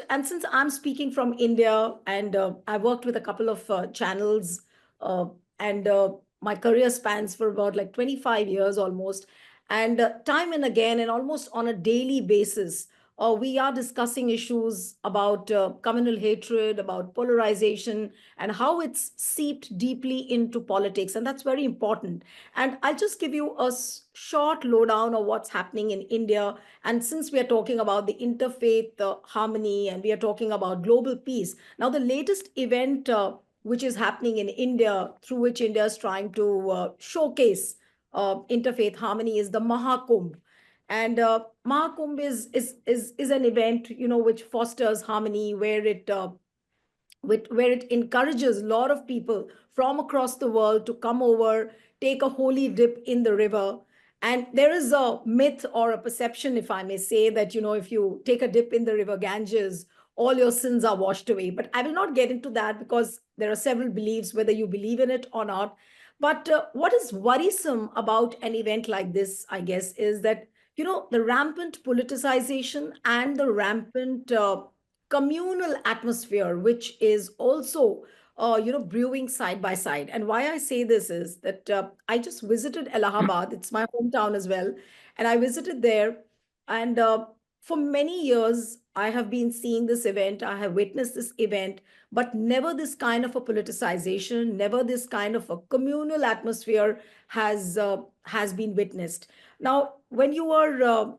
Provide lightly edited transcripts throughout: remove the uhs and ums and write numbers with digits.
and since I'm speaking from India, and I worked with a couple of channels, uh, and my career spans for about like 25 years almost. And time and again, and almost on a daily basis, we are discussing issues about communal hatred, about polarization, and how it's seeped deeply into politics. And that's very important. And I'll just give you a short lowdown of what's happening in India. And since we are talking about the interfaith harmony, and we are talking about global peace, now the latest event which is happening in India, through which India is trying to showcase interfaith harmony, is the Mahakumbh. And Mahakumbh is an event, which fosters harmony, where it encourages a lot of people from across the world to come over, take a holy dip in the river. And there is a myth or a perception, if I may say, that, if you take a dip in the river Ganges, all your sins are washed away. But I will not get into that, because there are several beliefs, whether you believe in it or not. But what is worrisome about an event like this, I guess, is that, the rampant politicization and the rampant communal atmosphere, which is also brewing side by side. And why I say this is that I just visited Allahabad. It's my hometown as well, and I visited there. And for many years I have been seeing this event, I have witnessed this event, but never this kind of a politicization, never this kind of a communal atmosphere has been witnessed. Now, when you are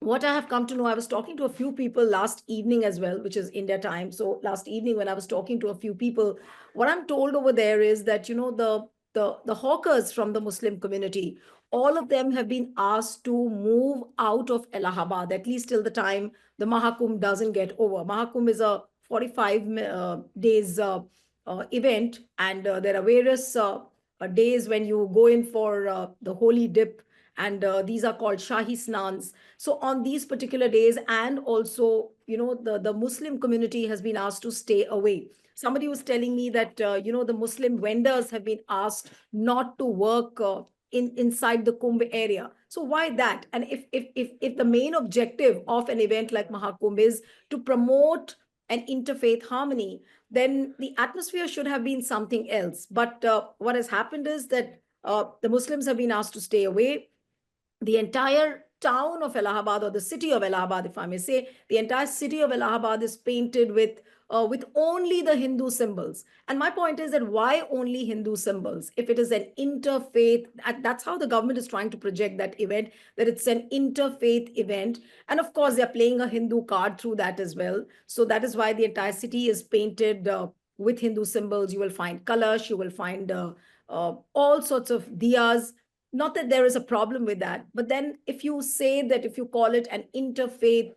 what I have come to know, I was talking to a few people last evening as well, which is India time. So last evening, when I was talking to a few people, what I'm told over there is that, the hawkers from the Muslim community, all of them have been asked to move out of Allahabad, at least till the time the Mahakumbh doesn't get over. Mahakumbh is a 45 days event, and there are various days when you go in for the holy dip, and these are called Shahi Snans. So on these particular days, and also, the Muslim community has been asked to stay away. Somebody was telling me that, the Muslim vendors have been asked not to work inside the Kumbh area. So why that? And if the main objective of an event like Mahakumbh is to promote an interfaith harmony, then the atmosphere should have been something else. But what has happened is that the Muslims have been asked to stay away. The entire town of Allahabad, or the city of Allahabad, if I may say, the entire city of Allahabad is painted with only the Hindu symbols. And my point is that why only Hindu symbols? If it is an interfaith, that's how the government is trying to project that event, that it's an interfaith event. And of course, they're playing a Hindu card through that as well. So that is why the entire city is painted with Hindu symbols. You will find kalash, you will find all sorts of diyas. Not that there is a problem with that, but then if you say that, if you call it an interfaith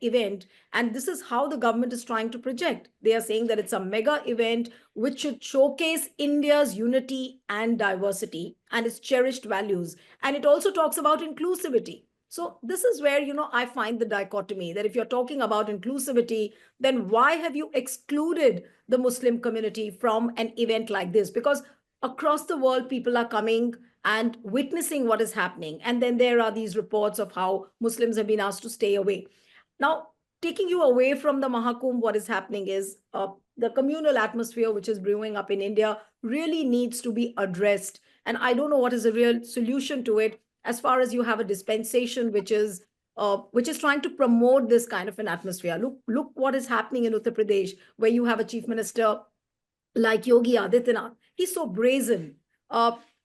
event, and this is how the government is trying to project, they are saying that it's a mega event which should showcase India's unity and diversity and its cherished values. And it also talks about inclusivity. So this is where, I find the dichotomy, that if you're talking about inclusivity, then why have you excluded the Muslim community from an event like this? Because across the world, people are coming and witnessing what is happening. And then there are these reports of how Muslims have been asked to stay away. Now, taking you away from the Mahakumbh, what is happening is the communal atmosphere which is brewing up in India really needs to be addressed. And I don't know what is the real solution to it, as far as you have a dispensation which is trying to promote this kind of an atmosphere. Look what is happening in Uttar Pradesh, where you have a chief minister like Yogi Adityanath. He's so brazen.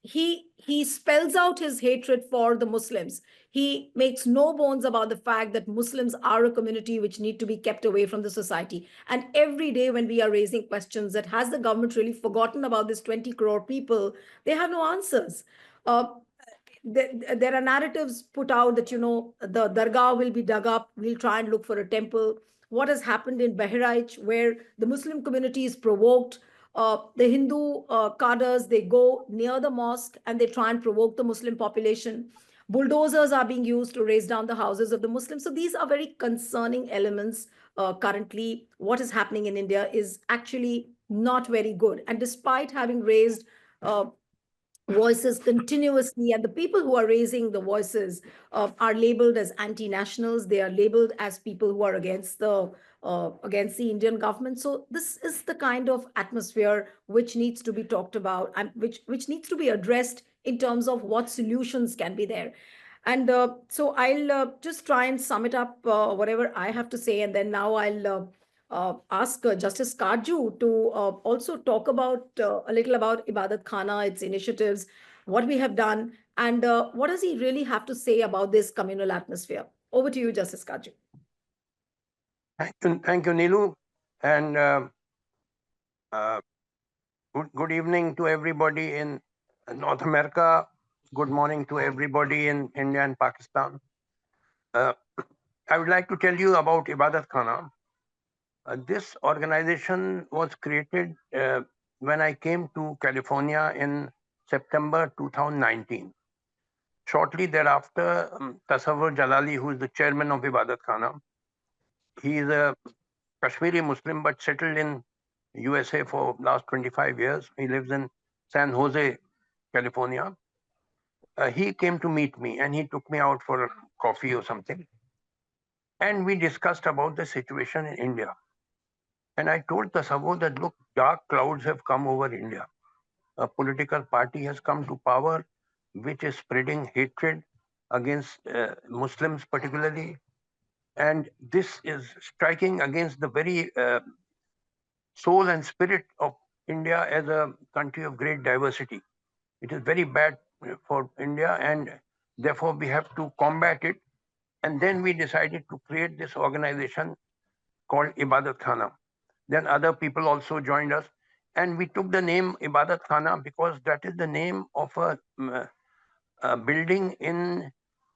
He spells out his hatred for the Muslims. He makes no bones about the fact that Muslims are a community which need to be kept away from the society. And every day when we are raising questions that has the government really forgotten about this 20 crore people, they have no answers. There are narratives put out that, the dargah will be dug up. We'll try and look for a temple. What has happened in Bahraich, where the Muslim community is provoked, the Hindu cadres, they go near the mosque and they try and provoke the Muslim population. Bulldozers are being used to raise down the houses of the Muslims. So these are very concerning elements. Currently, what is happening in India is actually not very good. And despite having raised voices continuously, and the people who are raising the voices are labeled as anti-nationals. They are labeled as people who are against the Indian government. So this is the kind of atmosphere which needs to be talked about, and which needs to be addressed in terms of what solutions can be there. And so I'll just try and sum it up, whatever I have to say, and then now I'll ask Justice Katju to also talk about a little about Ibaadatkhana, its initiatives, what we have done, and what does he really have to say about this communal atmosphere. Over to you, Justice Katju. Thank you, Neelu, and uh, good evening to everybody in North America. Good morning to everybody in India and Pakistan. I would like to tell you about Ibaadatkhana. This organization was created when I came to California in September 2019. Shortly thereafter, Tasawwur Jalali, who is the chairman of Ibaadatkhana, he is a Kashmiri Muslim but settled in USA for last 25 years. He lives in San Jose, California. He came to meet me and he took me out for coffee or something. And we discussed about the situation in India. And I told Tasawwur that, look, dark clouds have come over India. A political party has come to power which is spreading hatred against Muslims particularly. And this is striking against the very soul and spirit of India as a country of great diversity. It is very bad for India, and therefore we have to combat it. And then we decided to create this organization called Ibaadatkhana. Then other people also joined us, and we took the name Ibaadatkhana because that is the name of a building in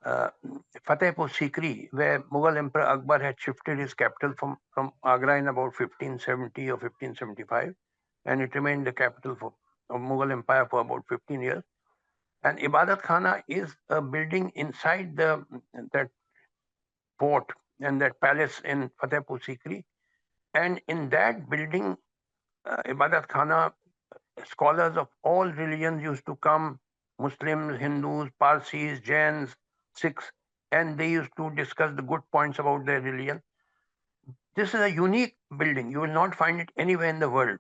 Fatehpur Sikri, where Mughal Emperor Akbar had shifted his capital from Agra in about 1570 or 1575, and it remained the capital of Mughal Empire for about 15 years. And Ibaadatkhana is a building inside that fort and that palace in Fatehpur Sikri. And in that building, Ibaadatkhana, scholars of all religions used to come, Muslims, Hindus, Parsis, Jains, Sikhs, and they used to discuss the good points about their religion. This is a unique building. You will not find it anywhere in the world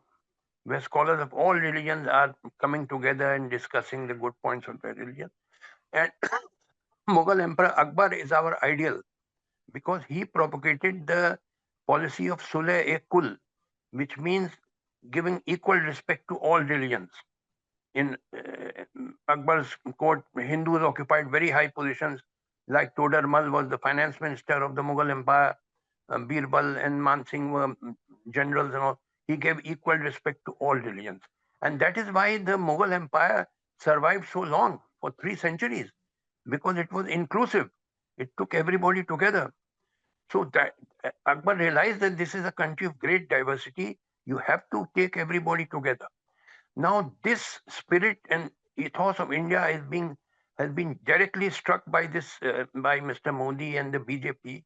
where scholars of all religions are coming together and discussing the good points of their religion. And Mughal Emperor Akbar is our ideal because he propagated the policy of Sulh-e-Kul, which means giving equal respect to all religions. In Akbar's court, Hindus occupied very high positions, like Todar Mal was the finance minister of the Mughal Empire, Birbal and Mansingh were generals and all. He gave equal respect to all religions. And that is why the Mughal Empire survived so long, for 3 centuries, because it was inclusive. It took everybody together. So that Akbar realized that this is a country of great diversity. You have to take everybody together. Now, this spirit and ethos of India has been directly struck by by Mr. Modi and the BJP,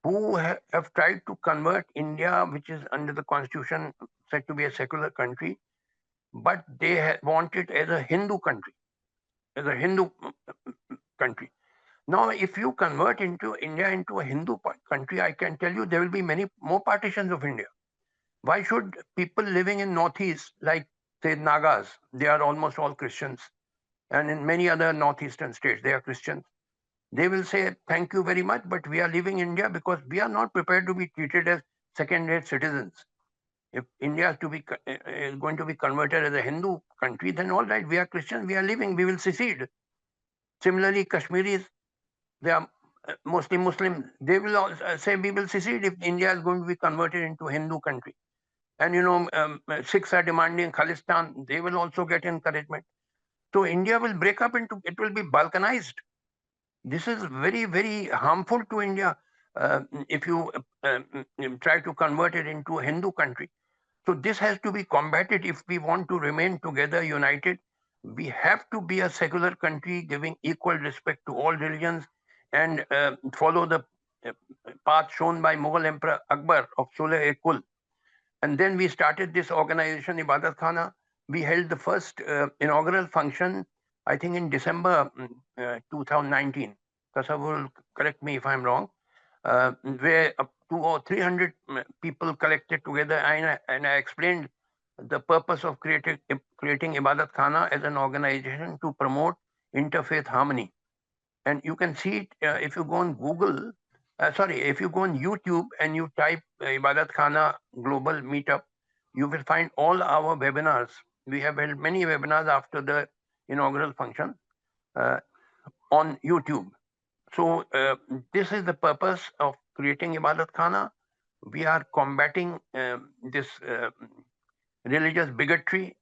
who have tried to convert India, which is under the constitution said to be a secular country, but they want it as a Hindu country, as a Hindu country. Now, if you convert India into a Hindu country, I can tell you there will be many more partitions of India. Why should people living in Northeast, like say Nagas, they are almost all Christians, and in many other northeastern states, they are Christians. They will say, thank you very much, but we are leaving India because we are not prepared to be treated as second-rate citizens. If India is going to be converted as a Hindu country, then all right, we are Christians, we are leaving, we will secede. Similarly, Kashmiris, they are mostly Muslim. They will say we will secede if India is going to be converted into a Hindu country. And Sikhs are demanding Khalistan. They will also get encouragement. So India will break up it will be balkanized. This is very, very harmful to India if you try to convert it into a Hindu country. So this has to be combated if we want to remain together, united. We have to be a secular country giving equal respect to all religions and follow the path shown by Mughal Emperor Akbar of Sulh-e-Kul. And then we started this organization, Ibaadatkhana, we held the first inaugural function, I think in December 2019. Kasab will correct me if I'm wrong, where up to 300 people collected together, and I explained the purpose of creating Ibaadatkhana as an organization to promote interfaith harmony. And you can see it if you go on Google, if you go on YouTube and you type Ibaadatkhana Global Meetup, you will find all our webinars. We have held many webinars after the inaugural function uh, on YouTube. So this is the purpose of creating Ibaadatkhana. We are combating this religious bigotry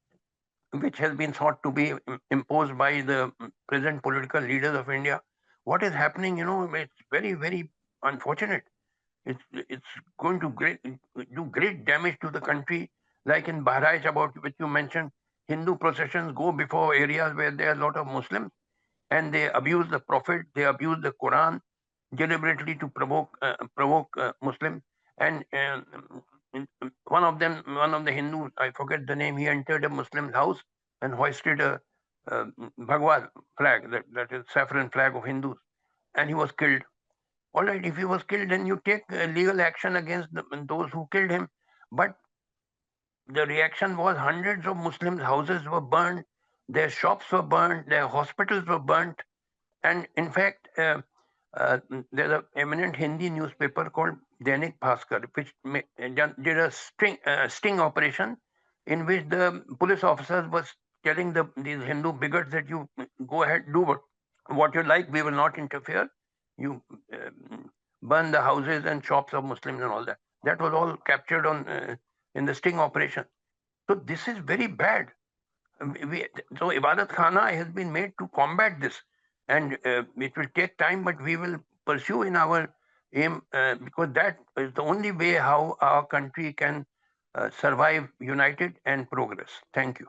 which has been thought to be imposed by the present political leaders of India. What is happening, it's very, very unfortunate. It's going to do great damage to the country, like in Bahraich, about which you mentioned. Hindu processions go before areas where there are a lot of Muslims, and they abuse the Prophet, they abuse the Quran deliberately to provoke Muslims. And one of the Hindus, I forget the name, he entered a Muslim's house and hoisted a Bhagwat flag, that is saffron flag of Hindus, and he was killed. All right, if he was killed, then you take legal action against those who killed him. But the reaction was hundreds of Muslims' houses were burned, their shops were burned, their hospitals were burnt, and in fact, there's an eminent Hindi newspaper called Dainik Bhaskar, which did a sting operation in which the police officers was telling these Hindu bigots that you go ahead, do what you like, we will not interfere. You burn the houses and shops of Muslims and all that. That was all captured on in the sting operation. So this is very bad. So Ibaadatkhana has been made to combat this, and it will take time, but we will pursue in our aim because that is the only way how our country can survive united and progress. Thank you.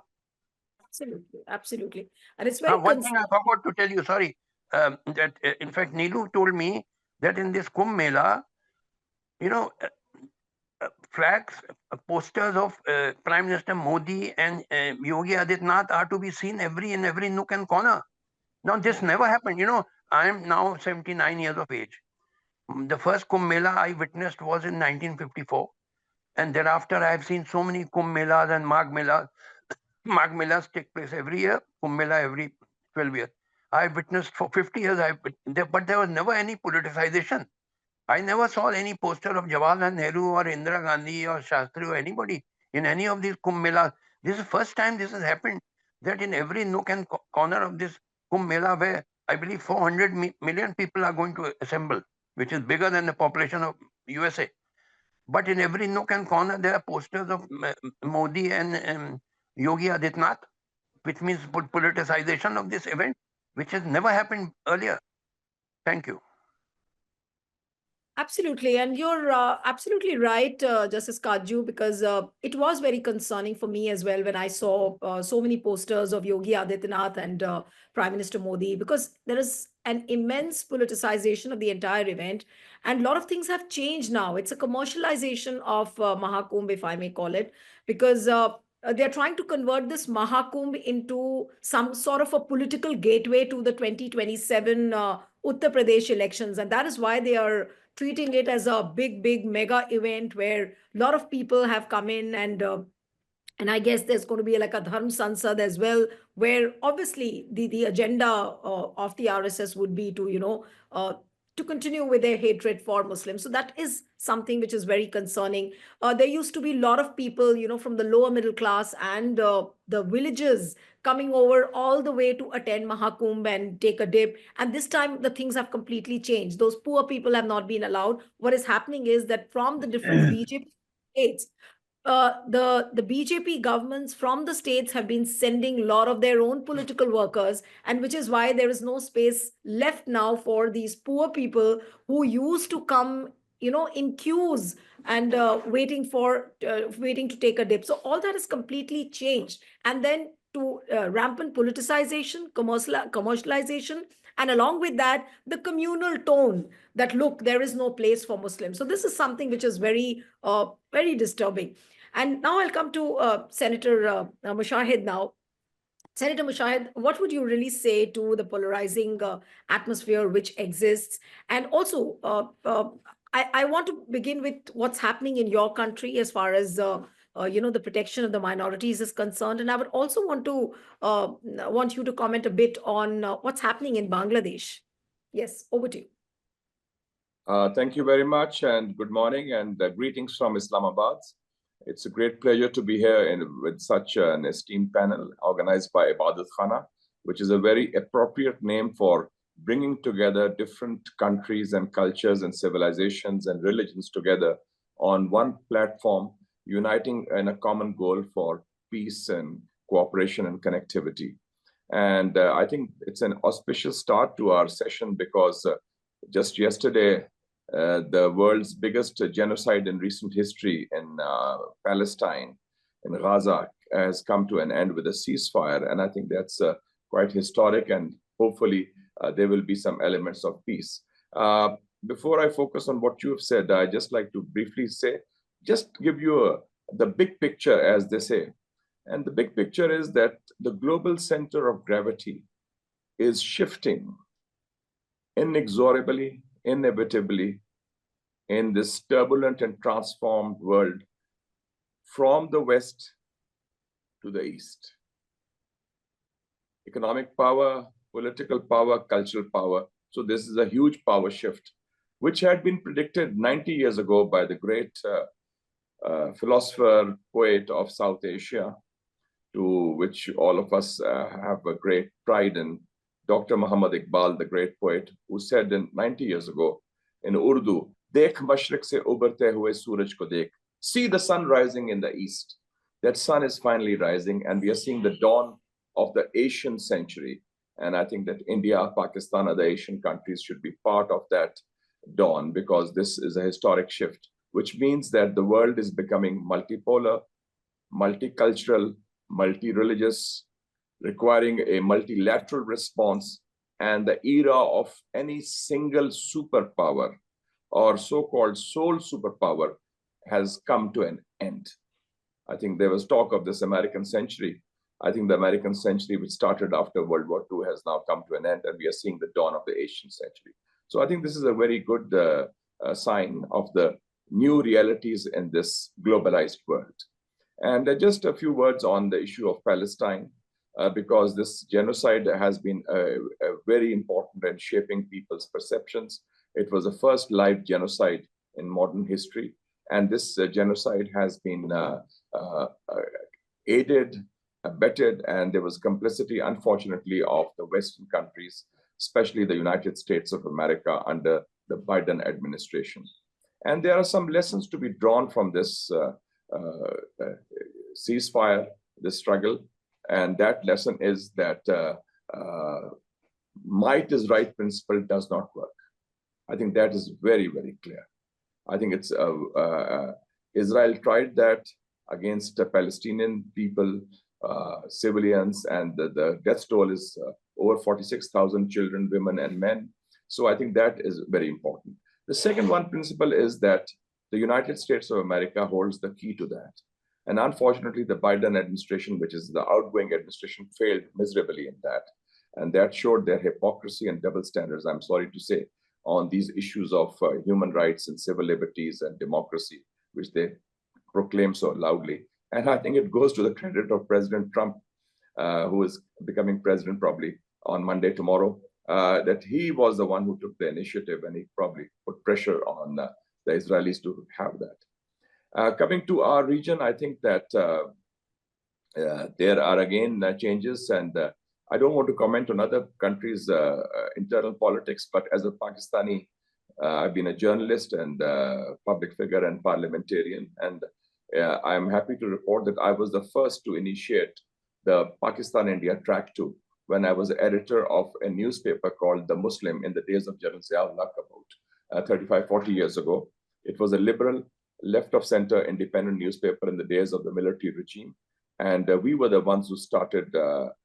Absolutely, absolutely. And it's very One thing I forgot to tell you, sorry, that in fact Neelu told me that in this Kumbh Mela, you know, flags, posters of Prime Minister Modi and Yogi Adityanath are to be seen in every nook and corner. Now, this never happened. I am now 79 years of age. The first Kumbh Mela I witnessed was in 1954. And thereafter, I have seen so many Kumbh Melas and Magh Melas. Magh Melas take place every year, Kumbh Mela every 12 years. I witnessed for 50 years, but there was never any politicization. I never saw any poster of Jawaharlal Nehru or Indira Gandhi or Shastri or anybody in any of these Kumbh Melas. This is the first time this has happened, that in every nook and corner of this Kumbh Mela, where I believe 400 million people are going to assemble, which is bigger than the population of USA. But in every nook and corner, there are posters of Modi and Yogi Adityanath, which means politicization of this event, which has never happened earlier. Thank you. Absolutely. And you're absolutely right, Justice Katju, because it was very concerning for me as well when I saw so many posters of Yogi Adityanath and Prime Minister Modi, because there is an immense politicization of the entire event. And a lot of things have changed now. It's a commercialization of Mahakumbh, if I may call it, because they're trying to convert this Mahakumbh into some sort of a political gateway to the 2027 Uttar Pradesh elections. And that is why they are treating it as a big mega event where a lot of people have come in, and I guess there's going to be like a Dharm Sansad as well, where obviously the agenda of the RSS would be to, to continue with their hatred for Muslims. So that is something which is very concerning. There used to be a lot of people, from the lower middle class and the villages coming over all the way to attend Mahakumbh and take a dip. And this time the things have completely changed. Those poor people have not been allowed. What is happening is that from the different BJP states, the BJP governments from the states have been sending a lot of their own political workers, and which is why there is no space left now for these poor people who used to come, in queues and waiting to take a dip. So all that has completely changed, and then to rampant politicization, commercialization, and along with that, the communal tone that look, there is no place for Muslims. So this is something which is very, very disturbing. And now I'll come to Senator Mushahid now. Senator Mushahid, what would you really say to the polarizing atmosphere which exists? And also, I want to begin with what's happening in your country as far as the protection of the minorities is concerned. And I would also want you to comment a bit on what's happening in Bangladesh. Yes, over to you. Thank you very much, and good morning, and greetings from Islamabad. It's a great pleasure to be here with such an esteemed panel organized by Ibaadatkhana, which is a very appropriate name for bringing together different countries and cultures and civilizations and religions together on one platform, uniting in a common goal for peace and cooperation and connectivity. And I think it's an auspicious start to our session because just yesterday, the world's biggest genocide in recent history in Palestine, in Gaza, has come to an end with a ceasefire. And I think that's quite historic, and hopefully there will be some elements of peace. Before I focus on what you've said, I'd just like to briefly say, just give you the big picture, as they say. And the big picture is that the global center of gravity is shifting inexorably, inevitably, in this turbulent and transformed world from the West to the East. Economic power, political power, cultural power. So this is a huge power shift, which had been predicted 90 years ago by the great philosopher, poet of South Asia, to which all of us have a great pride in, Dr. Muhammad Iqbal, the great poet, who said 90 years ago in Urdu, "Dekh mashriq se ubarte hue suraj ko dekh." See the sun rising in the east. That sun is finally rising, and we are seeing the dawn of the Asian century. And I think that India, Pakistan, other Asian countries should be part of that dawn, because this is a historic shift, which means that the world is becoming multipolar, multicultural, multi-religious, requiring a multilateral response, and the era of any single superpower or so-called sole superpower has come to an end. I think there was talk of this American century. I think the American century, which started after World War II, has now come to an end, and we are seeing the dawn of the Asian century. So I think this is a very good sign of the new realities in this globalized world. And just a few words on the issue of Palestine, because this genocide has been very important in shaping people's perceptions. It was the first live genocide in modern history. And this genocide has been aided, abetted, and there was complicity, unfortunately, of the Western countries, especially the United States of America under the Biden administration. And there are some lessons to be drawn from this ceasefire, this struggle. And that lesson is that might is right principle does not work. I think that is very, very clear. I think it's Israel tried that against the Palestinian people, civilians, and the death toll is over 46,000 children, women, and men. So I think that is very important. The second one principle is that the United States of America holds the key to that. And unfortunately, the Biden administration, which is the outgoing administration, failed miserably in that. And that showed their hypocrisy and double standards, I'm sorry to say, on these issues of human rights and civil liberties and democracy, which they proclaim so loudly. And I think it goes to the credit of President Trump, who is becoming president probably on Monday, tomorrow, that he was the one who took the initiative, and he probably put pressure on the Israelis to have that. Coming to our region, I think that there are again changes, and I don't want to comment on other countries' internal politics, but as a Pakistani, I've been a journalist and public figure and parliamentarian, and I'm happy to report that I was the first to initiate the Pakistan-India Track 2 when I was editor of a newspaper called The Muslim in the days of General Ziaul-Haq, about 35, 40 years ago. It was a liberal, left-of-center independent newspaper in the days of the military regime. And we were the ones who started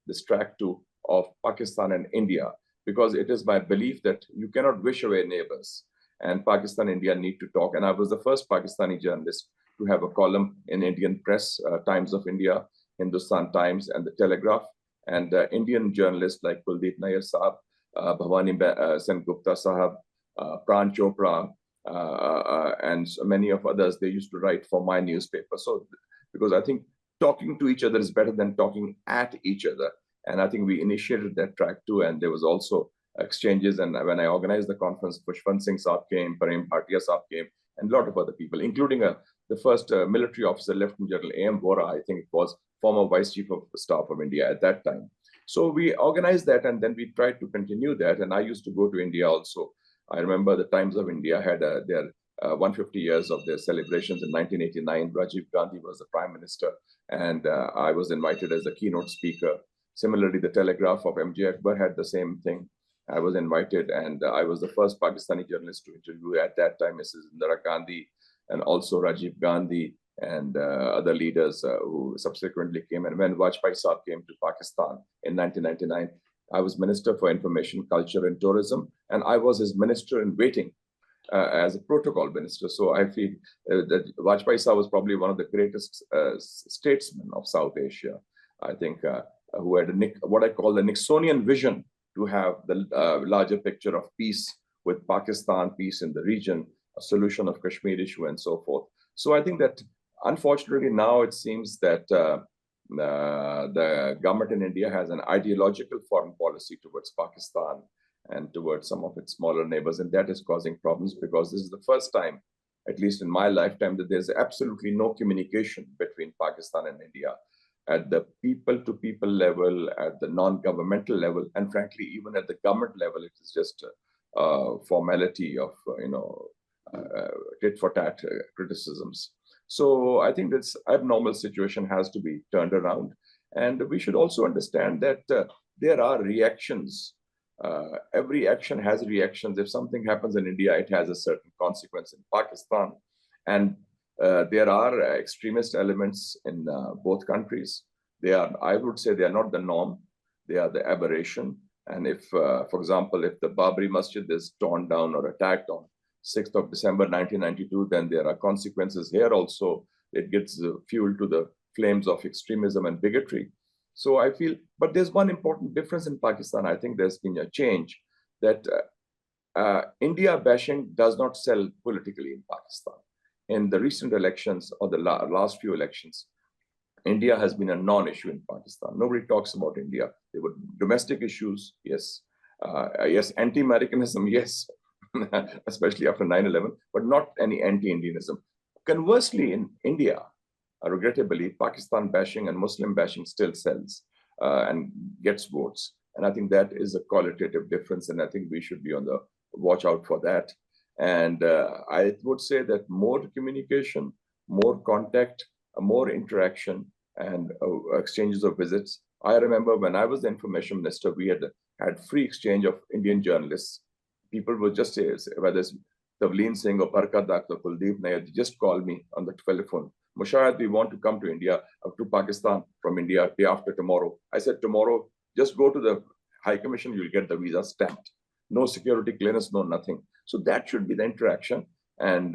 this Track 2 of Pakistan and India, because it is my belief that you cannot wish away neighbors, and Pakistan and India need to talk. And I was the first Pakistani journalist to have a column in Indian press, Times of India, Hindustan Times, and the Telegraph. And Indian journalists like Kuldeep Nair Sahab, Bhavani Sen Gupta Sahab, Pran Chopra, and so many of others, they used to write for my newspaper. So, because I think talking to each other is better than talking at each other. And I think we initiated that track too. And there was also exchanges. And when I organized the conference, Pushpant Singh Saab came, Prem Bhatia Saab came, and a lot of other people, including the first military officer, Lieutenant General A.M. Vora, I think it was, former Vice Chief of Staff of India at that time. So we organized that, and then we tried to continue that. And I used to go to India also. I remember the Times of India had their 150 years of their celebrations in 1989. Rajiv Gandhi was the Prime Minister, and I was invited as the keynote speaker. Similarly, the Telegraph of M.J. Akbar had the same thing. I was invited, and I was the first Pakistani journalist to interview at that time Mrs. Indira Gandhi, and also Rajiv Gandhi, and other leaders who subsequently came. And when Vajpayee Saab came to Pakistan in 1999, I was Minister for Information, Culture and Tourism, and I was his minister in waiting as a protocol minister. So I feel that Vajpayee Saab was probably one of the greatest statesmen of South Asia, I think, who had what I call the Nixonian vision to have the larger picture of peace with Pakistan, peace in the region, a solution of Kashmir issue, and so forth. So I think that, unfortunately, now it seems that the government in India has an ideological foreign policy towards Pakistan and towards some of its smaller neighbors, and that is causing problems, because this is the first time, at least in my lifetime, that there's absolutely no communication between Pakistan and India at the people-to-people level, at the non-governmental level, and frankly, even at the government level. It is just a formality of, tit-for-tat criticisms. So I think this abnormal situation has to be turned around. And we should also understand that there are reactions. Every action has reactions. If something happens in India, it has a certain consequence in Pakistan. And there are extremist elements in both countries. They are, I would say, they are not the norm. They are the aberration. And if, for example, if the Babri Masjid is torn down or attacked on 6th of December 1992, then there are consequences here also. It gives fuel to the flames of extremism and bigotry. So I feel, but there's one important difference in Pakistan. I think there's been a change that India bashing does not sell politically in Pakistan. In the recent elections, or the last few elections, India has been a non-issue in Pakistan. Nobody talks about India. There were domestic issues, yes. Yes, anti-Americanism, yes, especially after 9/11, but not any anti-Indianism. Conversely, in India, regrettably, Pakistan bashing and Muslim bashing still sells and gets votes. And I think that is a qualitative difference, and I think we should be on the watch out for that. And I would say that more communication, more contact, more interaction, and exchanges of visits. I remember when I was the information minister, we had free exchange of Indian journalists. People would just say, whether it's Tavleen Singh or Barkat Dr. Kuldeep Nair, just call me on the telephone. Mushahid, we want to come to India, to Pakistan from India day after tomorrow. I said, tomorrow, just go to the High Commission, you'll get the visa stamped. No security clearance, no nothing. So that should be the interaction. And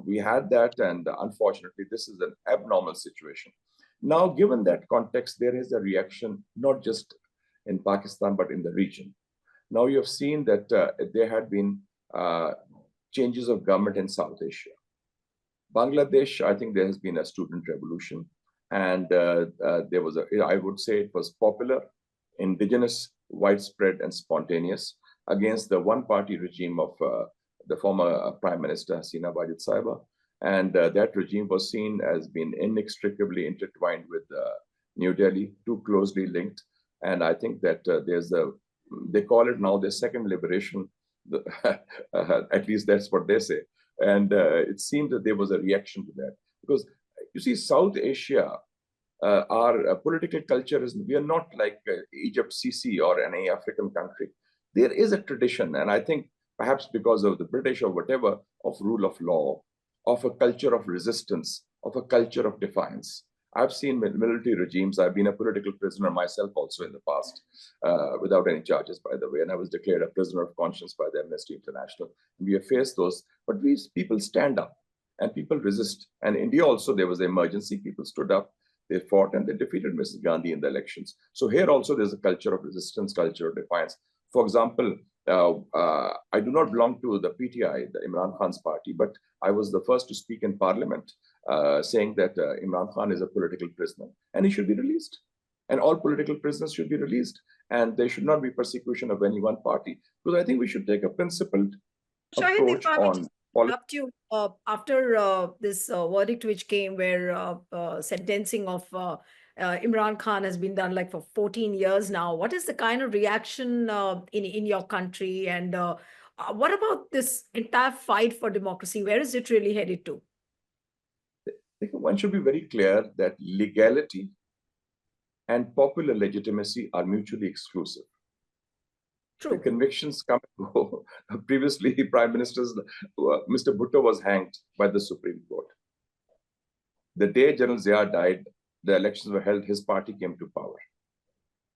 we had that, and unfortunately, this is an abnormal situation. Now, given that context, there is a reaction, not just in Pakistan, but in the region. Now, you have seen that there had been changes of government in South Asia. Bangladesh, I think there has been a student revolution, and there was I would say it was popular, indigenous, widespread, and spontaneous against the one-party regime of the former Prime Minister Hasina Wajid Saiba. And that regime was seen as being inextricably intertwined with New Delhi, too closely linked. And I think that they call it now the second liberation, at least that's what they say. And it seemed that there was a reaction to that. Because you see, South Asia, our political culture is, we are not like Egypt, Sisi, or any African country. There is a tradition, and I think perhaps because of the British or whatever, of rule of law, of a culture of resistance, of a culture of defiance. I've seen military regimes. I've been a political prisoner myself also in the past, without any charges, by the way, and I was declared a prisoner of conscience by the Amnesty International. We have faced those, but these people stand up and people resist. And India also, there was an emergency. People stood up, they fought, and they defeated Mrs. Gandhi in the elections. So here also there's a culture of resistance, culture of defiance. For example, I do not belong to the PTI, the Imran Khan's party, but I was the first to speak in Parliament saying that Imran Khan is a political prisoner and he should be released. And all political prisoners should be released. And there should not be persecution of any one party. Because I think we should take a principled approach on politics. Up to after this verdict which came where sentencing of Imran Khan has been done like for 14 years now. What is the kind of reaction in your country? And what about this entire fight for democracy? Where is it really headed to? I think one should be very clear that legality and popular legitimacy are mutually exclusive. True. The convictions come and go. Previously, Prime Minister Mr. Bhutto was hanged by the Supreme Court. The day General Zia died, the elections were held, his party came to power.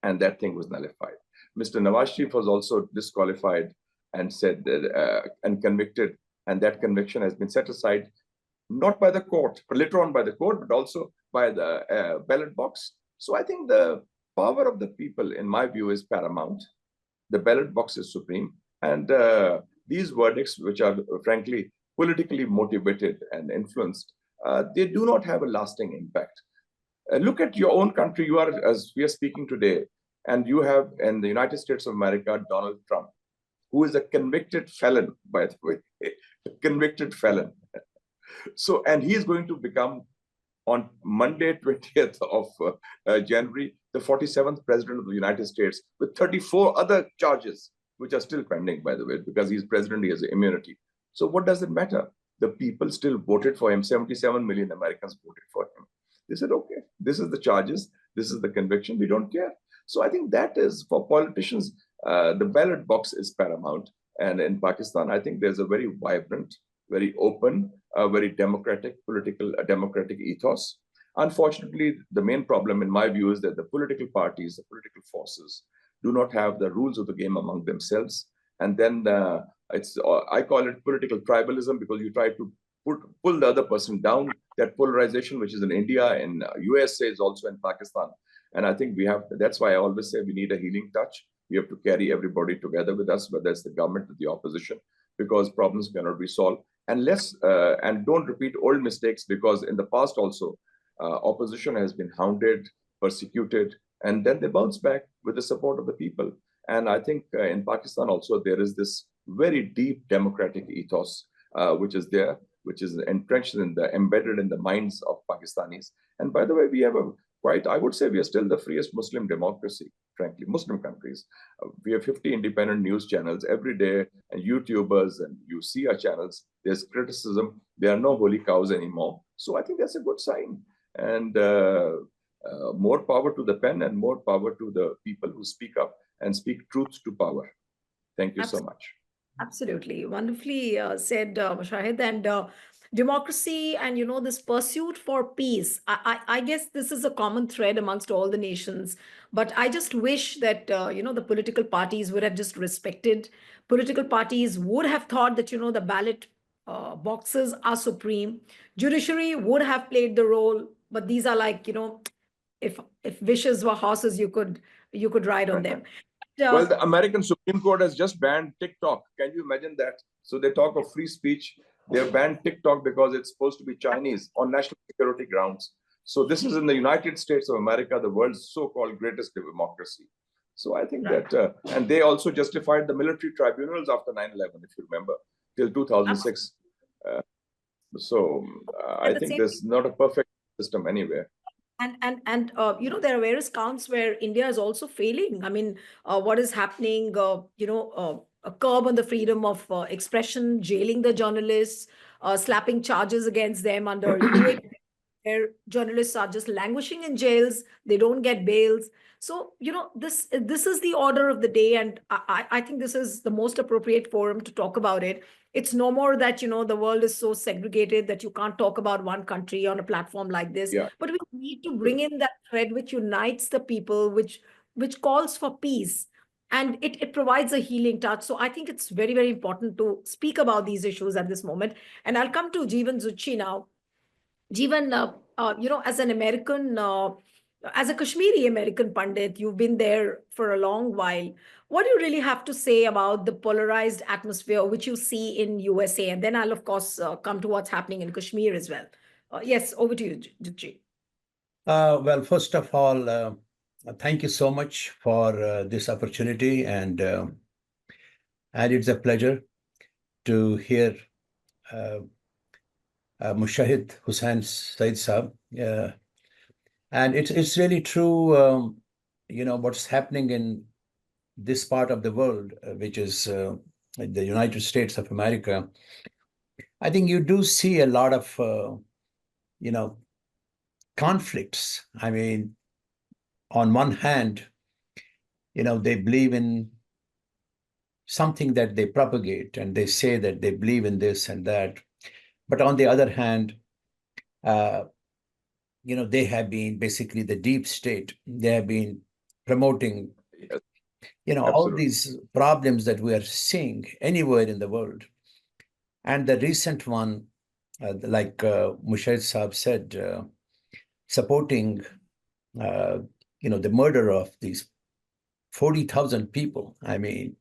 And that thing was nullified. Mr. Nawaz Sharif was also disqualified and said that, and convicted, and that conviction has been set aside, not by the court, but later on by the court, but also by the ballot box. So I think the power of the people, in my view, is paramount. The ballot box is supreme. And these verdicts, which are frankly politically motivated and influenced, they do not have a lasting impact. Look at your own country. You are, as we are speaking today, and you have in the United States of America, Donald Trump, who is a convicted felon, by the way, a convicted felon. So, and he is going to become, on Monday, 20th of January, the 47th president of the United States, with 34 other charges, which are still pending, by the way, because he's president, he has immunity. So what does it matter? The people still voted for him. 77 million Americans voted for him. They said, okay, this is the charges, this is the conviction, we don't care. So I think that is, for politicians, the ballot box is paramount. And in Pakistan, I think there's a very vibrant, very open, very democratic democratic ethos. Unfortunately, the main problem, in my view, is that the political parties, the political forces, do not have the rules of the game among themselves. And then I call it political tribalism, because you try to pull the other person down. That polarization, which is in India and USA, is also in Pakistan. And I think we have, that's why I always say we need a healing touch. We have to carry everybody together with us, whether it's the government or the opposition, because problems cannot be solved. And and don't repeat old mistakes, because in the past also, opposition has been hounded, persecuted, and then they bounce back with the support of the people. And I think in Pakistan also, there is this very deep democratic ethos, which is there, which is entrenched embedded in the minds of Pakistanis. And by the way, we have I would say we are still the freest Muslim democracy, frankly, Muslim countries. We have 50 independent news channels every day, and YouTubers, and you see our channels, there's criticism, there are no holy cows anymore. So I think that's a good sign. And more power to the pen, and more power to the people who speak up and speak truth to power. Thank you so much. Absolutely. Wonderfully said, Mushahid. And democracy and, this pursuit for peace, I guess this is a common thread amongst all the nations. But I just wish that, the political parties would have just respected. Political parties would have thought that, the ballot boxes are supreme. Judiciary would have played the role. But these are like, if wishes were horses, you could ride on them. Well, the American Supreme Court has just banned TikTok. Can you imagine that? So they talk of free speech. They've banned TikTok because it's supposed to be Chinese on national security grounds. So this is in the United States of America, the world's so-called greatest democracy. So I think that, and they also justified the military tribunals after 9/11, if you remember, till 2006. I think there's not a perfect system anywhere. And there are various counts where India is also failing. I mean, what is happening, a curb on the freedom of expression, jailing the journalists, slapping charges against them under where journalists are just languishing in jails, they don't get bails. So, this is the order of the day. And I think this is the most appropriate forum to talk about it. It's no more that, the world is so segregated that you can't talk about one country on a platform like this. Yeah. But we need to bring in that thread which unites the people, which calls for peace. and it provides a healing touch. So I think it's very, very important to speak about these issues at this moment. And I'll come to Jeevan Zutshi now. Jeevan, as an American, as a Kashmiri American Pandit, you've been there for a long while. What do you really have to say about the polarized atmosphere which you see in USA? And then I'll, of course, come to what's happening in Kashmir as well. Yes, over to you, Zutshi. Well, first of all, thank you so much for this opportunity, and it's a pleasure to hear Mushahid Husssan Senator. And it's really true, what's happening in this part of the world, which is the United States of America. I think you do see a lot of, conflicts. I mean, on one hand, they believe in something that they propagate, and they say that they believe in this and that. But on the other hand, they have been basically the deep state. They have been promoting, Yes, all absolutely. these problems that we are seeing anywhere in the world. And the recent one, like Mushahid Saab said, supporting, the murder of these 40,000 people. I mean,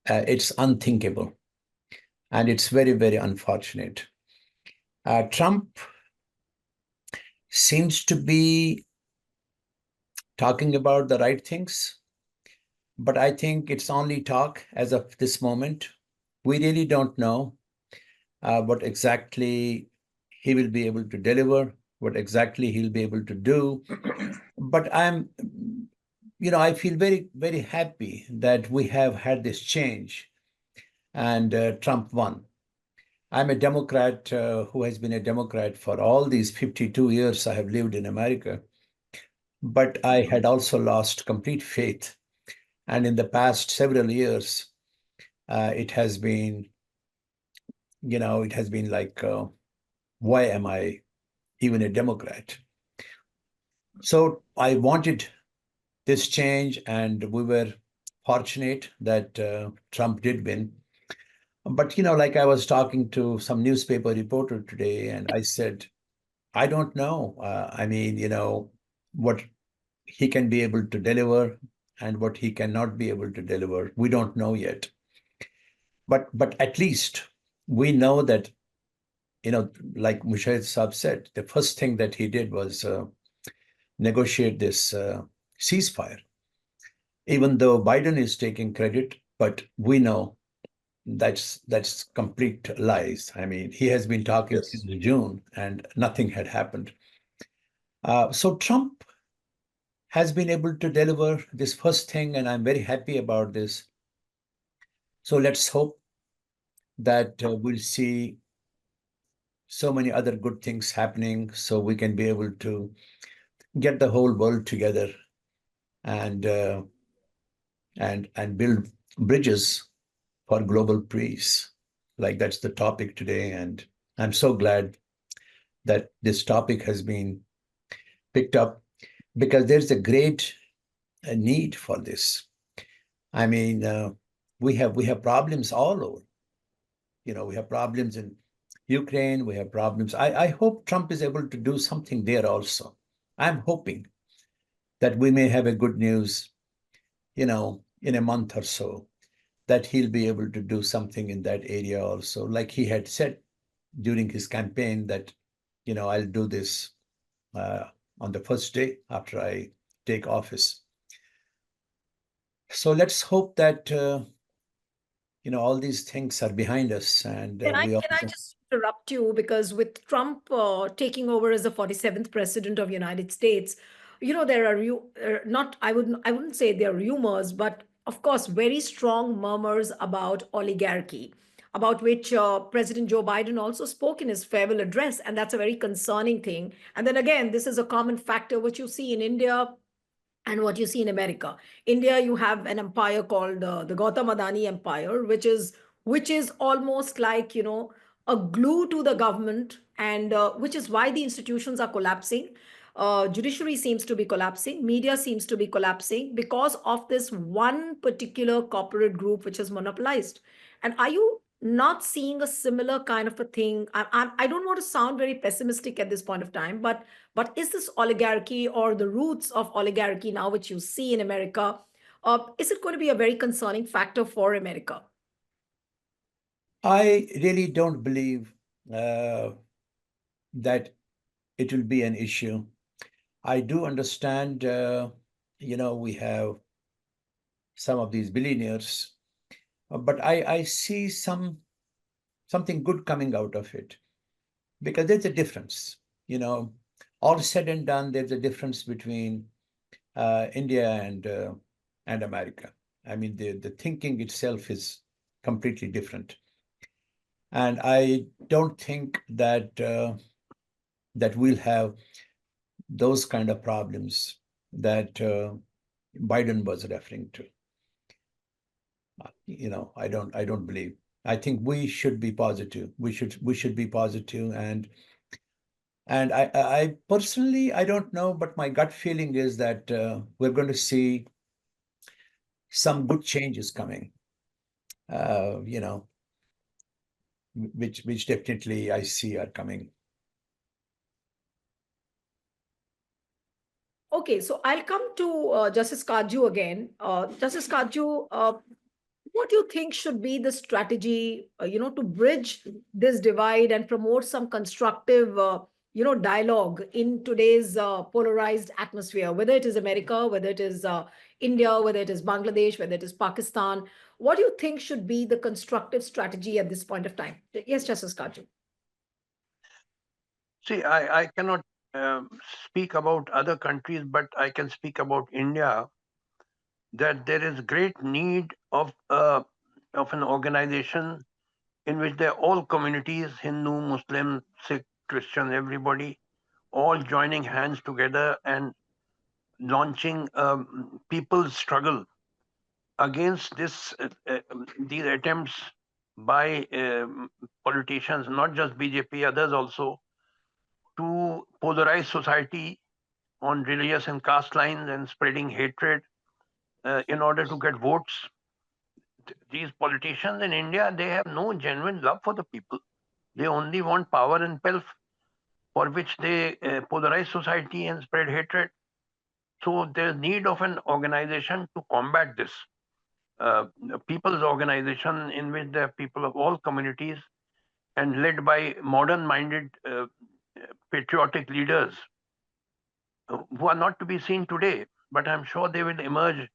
it's unthinkable. And it's very, very unfortunate. Trump seems to be talking about the right things, but I think it's only talk as of this moment. We really don't know what exactly he will be able to deliver, what exactly he'll be able to do. But I feel very, very happy that we have had this change and Trump won. I'm a Democrat who has been a Democrat for all these 52 years I have lived in America. But I had also lost complete faith. And in the past several years, it has been, like, why am I even a Democrat? So I wanted this change, and we were fortunate that Trump did win. But, like I was talking to some newspaper reporter today, and I said, I don't know. I mean, what he can be able to deliver and what he cannot be able to deliver. We don't know yet. But at least we know that, like Mushahid Saab said, the first thing that he did was negotiate this ceasefire. Even though Biden is taking credit, but we know that's complete lies. I mean, he has been talking Yes. since June and nothing had happened. So Trump has been able to deliver this first thing, and I'm very happy about this. So let's hope that we'll see so many other good things happening, so we can be able to get the whole world together and build bridges for global peace. Like, that's the topic today, and I'm so glad that this topic has been picked up, because there's a great need for this. I mean, we have problems all over. We have problems in Ukraine. We have problems. I hope Trump is able to do something there also. I'm hoping that we may have a good news, in a month or so, that he'll be able to do something in that area also. Like he had said during his campaign that, I'll do this on the first day after I take office. So let's hope that, all these things are behind us. And Can I just interrupt you? Because with Trump taking over as the 47th president of United States, there are not, I wouldn't say there are rumors, but of course, very strong murmurs about oligarchy, about which President Joe Biden also spoke in his farewell address. And that's a very concerning thing. And then again, this is a common factor which you see in India and what you see in America. India, you have an empire called the Gautam Adani Empire, which is almost like, a glue to the government, and which is why the institutions are collapsing. Judiciary seems to be collapsing, media seems to be collapsing because of this one particular corporate group which has monopolized. And are you not seeing a similar kind of a thing? I don't want to sound very pessimistic at this point of time, but is this oligarchy or the roots of oligarchy now, which you see in America, is it going to be a very concerning factor for America? I really don't believe that it will be an issue. I do understand, we have some of these billionaires, but I see something good coming out of it, because there's a difference. All said and done, there's a difference between India and America. I mean, the thinking itself is completely different, and I don't think that that we'll have those kind of problems that Biden was referring to. I don't believe. I think we should be positive. We should be positive, and I personally, I don't know, but my gut feeling is that we're going to see some good changes coming. Which definitely I see are coming. Okay, so I'll come to Justice Katju again. Justice Katju, what do you think should be the strategy, to bridge this divide and promote some constructive, dialogue in today's polarized atmosphere, whether it is America, whether it is India, whether it is Bangladesh, whether it is Pakistan? What do you think should be the constructive strategy at this point of time? Yes, Justice Katju. See, I cannot speak about other countries, but I can speak about India, that there is great need of an organization in which there are all communities, Hindu, Muslim, Sikh, Christian, everybody, all joining hands together and launching people's struggle against these attempts by politicians, not just BJP, others also, to polarize society on religious and caste lines and spreading hatred in order to get votes. These politicians in India, they have no genuine love for the people. They only want power and pelf, for which they polarize society and spread hatred. So there's need of an organization to combat this. A people's organization in which there are people of all communities and led by modern-minded patriotic leaders who are not to be seen today, but I'm sure they will emerge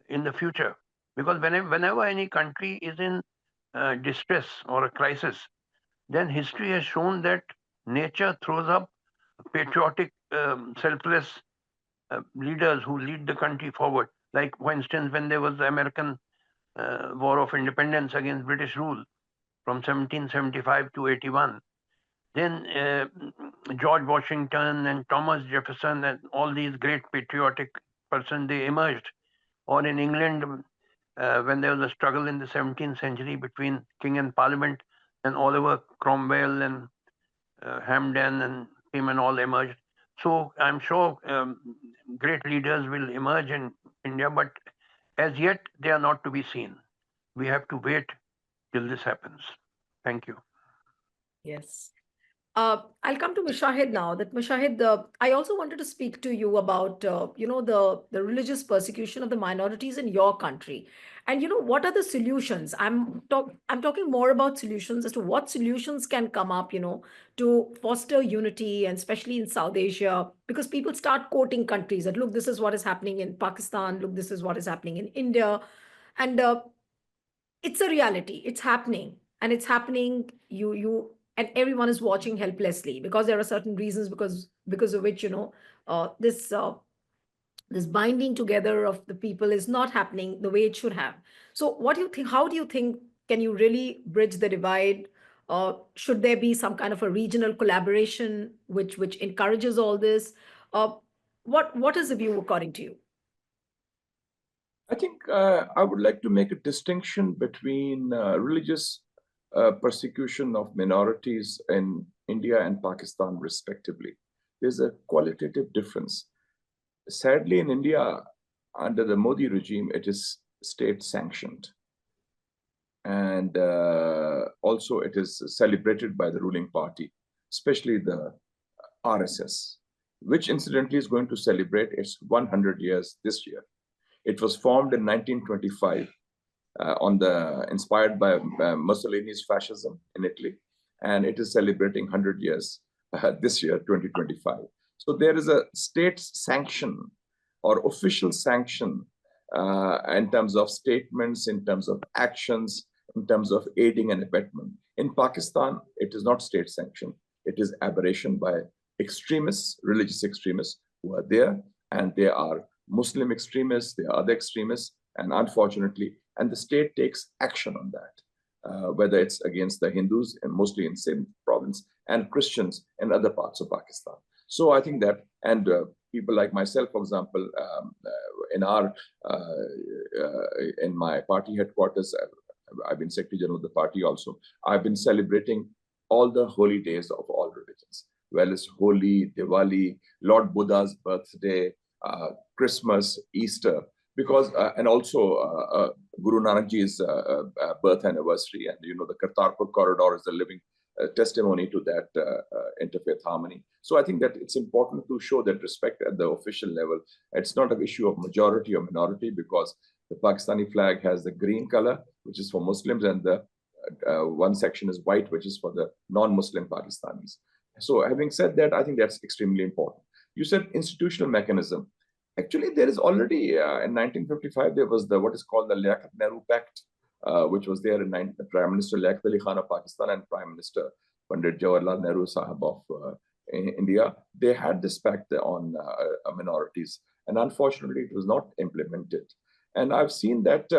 in the future. Because whenever any country is in distress or a crisis, then history has shown that nature throws up patriotic, selfless leaders who lead the country forward. Like, for instance, when there was the American War of Independence against British rule from 1775 to 81, then George Washington and Thomas Jefferson and all these great patriotic persons, they emerged. Or in England, when there was a struggle in the 17th century between king and parliament, and Oliver Cromwell and Hampden and Pym and all emerged. So I'm sure great leaders will emerge in India, but as yet they are not to be seen. We have to wait till this happens. Thank you. Yes. I'll come to Mushahid now. That Mushahid, I also wanted to speak to you about, the religious persecution of the minorities in your country, and what are the solutions? I'm talking more about solutions as to what solutions can come up, to foster unity, and especially in South Asia, because people start quoting countries that, look, this is what is happening in Pakistan. Look, this is what is happening in India, and it's a reality. It's happening, and it's happening. And everyone is watching helplessly because there are certain reasons because of which this binding together of the people is not happening the way it should have. So what do you think? How do you think can you really bridge the divide? Should there be some kind of a regional collaboration which encourages all this? What is the view according to you? I think I would like to make a distinction between religious persecution of minorities in India and Pakistan, respectively. there's a qualitative difference. Sadly, in India, under the Modi regime, it is state sanctioned. And also it is celebrated by the ruling party, especially the RSS, which incidentally is going to celebrate its 100 years this year. It was formed in 1925, inspired by Mussolini's fascism in Italy, and it is celebrating 100 years this year, 2025. So there is a state sanction or official sanction in terms of statements, in terms of actions, in terms of aiding and abetment. In Pakistan, it is not state sanctioned. It is aberration by extremists, religious extremists who are there, and they are Muslim extremists, they are other extremists, and unfortunately, and the state takes action on that, whether it's against the Hindus, and mostly in Sindh province, and Christians in other parts of Pakistan. So I think that, and people like myself, for example, in my party headquarters, I've been Secretary General of the party also. I've been celebrating all the holy days of all religions, well as Holi, Diwali, Lord Buddha's birthday, Christmas, Easter, because and also Guru Nanak Ji's birth anniversary, and the Kartarpur corridor is a living testimony to that interfaith harmony. So I think that it's important to show that respect at the official level. It's not an issue of majority or minority, because the Pakistani flag has the green color, which is for Muslims, and the one section is white, which is for the non-Muslim Pakistanis. So having said that, I think that's extremely important. You said institutional mechanism. Actually, there is already, in 1955, there was what is called the Liaquat-Nehru Pact, which was there in Prime Minister Liaquat Ali Khan of Pakistan and Prime Minister Pandit Jawaharlal Nehru Sahab of India. They had this pact on minorities, and unfortunately, it was not implemented. And I've seen that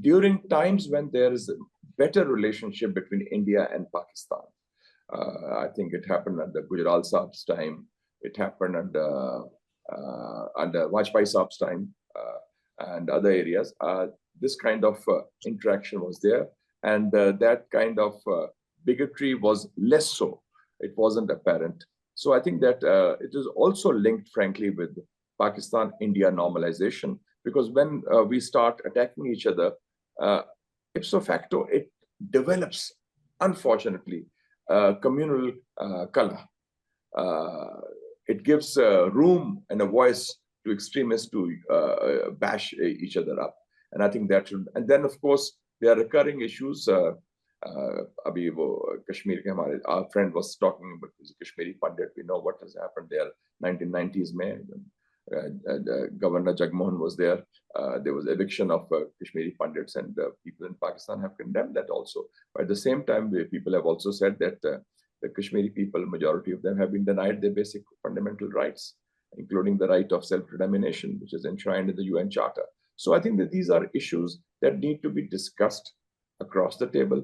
during times when there is a better relationship between India and Pakistan. I think it happened under Gujral Saab's time. It happened under Vajpayee Saab's time and other areas. This kind of interaction was there, and that kind of bigotry was less so. It wasn't apparent. So I think that it is also linked, frankly, with Pakistan-India normalization, because when we start attacking each other, ipso facto, it develops, unfortunately, communal color. It gives room and a voice to extremists to bash each other up. And I think that should, and then of course, there are recurring issues. Abhi wo Kashmir ke our friend was talking about the Kashmiri Pandit. We know what has happened there. 1990s May, Governor Jagmohan was there. There was eviction of Kashmiri Pandits, and people in Pakistan have condemned that also. But at the same time, people have also said that the Kashmiri people, majority of them, have been denied their basic fundamental rights, including the right of self-determination, which is enshrined in the UN Charter. So I think that these are issues that need to be discussed across the table.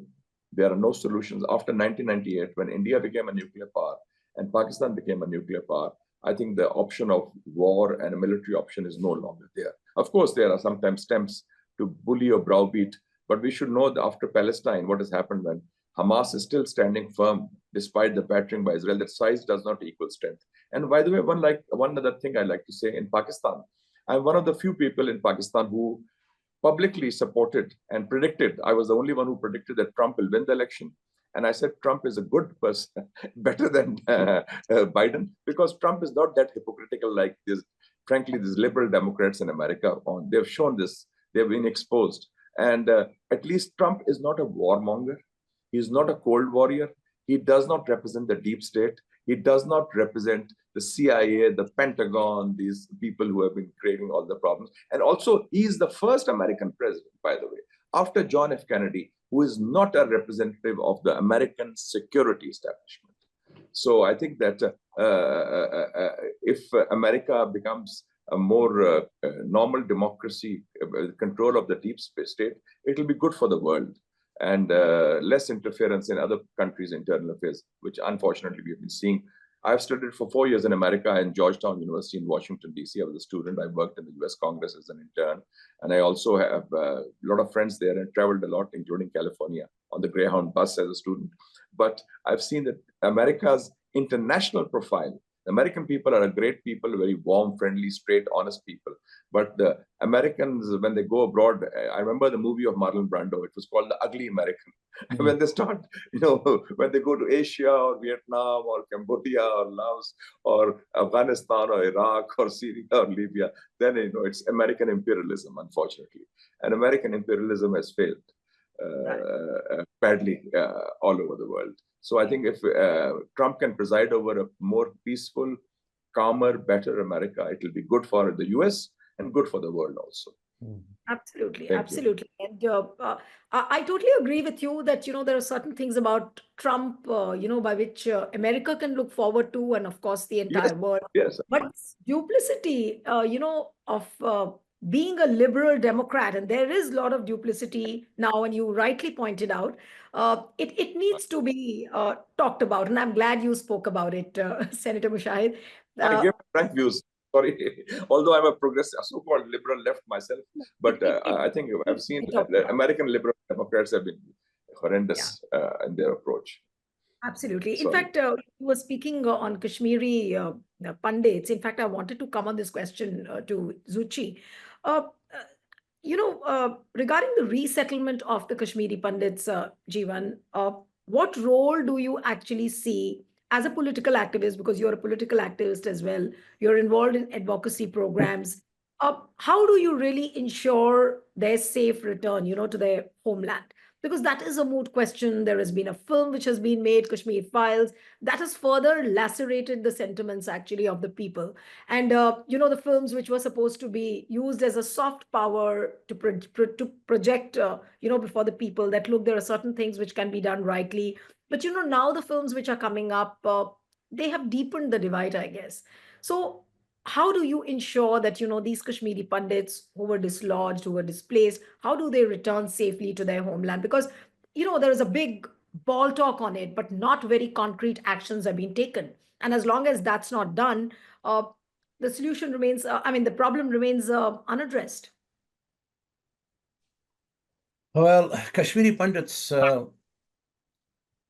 There are no solutions. After 1998, when India became a nuclear power and Pakistan became a nuclear power, I think the option of war and a military option is no longer there. Of course, there are sometimes attempts to bully or browbeat, but we should know that after Palestine, what has happened when Hamas is still standing firm despite the battering by Israel, that size does not equal strength. And by the way, one other thing I like to say, in Pakistan, I'm one of the few people in Pakistan who publicly supported and predicted. I was the only one who predicted that Trump will win the election. And I said, Trump is a good person, better than Biden, because Trump is not that hypocritical like this. Frankly, these liberal Democrats in America, they've shown this, they've been exposed. And at least Trump is not a warmonger. He's not a cold warrior. He does not represent the deep state. He does not represent the CIA, the Pentagon, these people who have been creating all the problems. And also, he's the first American president, by the way, after John F. Kennedy, who is not a representative of the American security establishment. So I think that if America becomes a more normal democracy, control of the deep state, it will be good for the world, and less interference in other countries' internal affairs, which unfortunately we have been seeing. I've studied for 4 years in America in Georgetown University in Washington, D.C. I was a student. I worked in the U.S. Congress as an intern. And I also have a lot of friends there and traveled a lot, including California, on the Greyhound bus as a student. But I've seen that America's international profile The American people are a great people, very warm, friendly, straight, honest people. But the Americans, when they go abroad, I remember the movie of Marlon Brando. It was called The Ugly American. When they start, when they go to Asia or Vietnam or Cambodia or Laos or Afghanistan or Iraq or Syria or Libya, then it's American imperialism, unfortunately. And American imperialism has failed badly all over the world. So I think if Trump can preside over a more peaceful, calmer, better America, it will be good for the US and good for the world also. Absolutely, Thank absolutely. And I totally agree with you that, there are certain things about Trump, by which America can look forward to, and of course, the entire world. Yes. But duplicity, of being a liberal Democrat, and there is a lot of duplicity now, and you rightly pointed out, it needs to be talked about. And I'm glad you spoke about it, Senator Mushahid. I give frank views. Sorry, although I'm a progressive, so-called liberal left myself, but I think I've seen American liberal Democrats have been horrendous in their approach. Absolutely. In fact, you were speaking on Kashmiri pundits. In fact, I wanted to come on this question to Zutshi. Regarding the resettlement of the Kashmiri pundits, Jeevan, what role do you actually see as a political activist? Because you're a political activist as well. You're involved in advocacy programs. How do you really ensure their safe return, to their homeland? Because that is a moot question. There has been a film which has been made, Kashmir Files, that has further lacerated the sentiments actually of the people. And, the films which were supposed to be used as a soft power to project, before the people that, look, there are certain things which can be done rightly. But, now the films which are coming up, they have deepened the divide, I guess. So how do you ensure that, these Kashmiri pundits who were dislodged, who were displaced, how do they return safely to their homeland? Because, there is a big ball talk on it, but not very concrete actions have been taken. And as long as that's not done, the solution remains, the problem remains unaddressed. Well, Kashmiri pundits,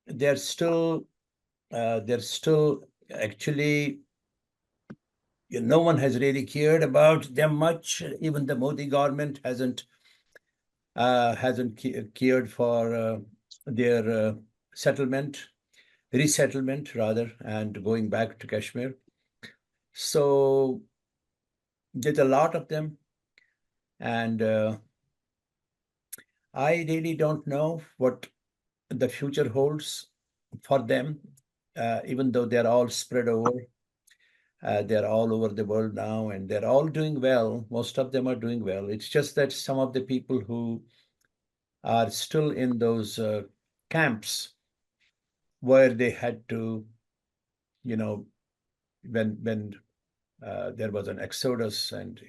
they're still actually, no one has really cared about them much. Even the Modi government hasn't cared for their resettlement rather, and going back to Kashmir. So there's a lot of them, and I really don't know what the future holds for them, even though they're all spread over. They're all over the world now, and they're all doing well. Most of them are doing well. It's just that some of the people who are still in those camps where they had to, when there was an exodus, and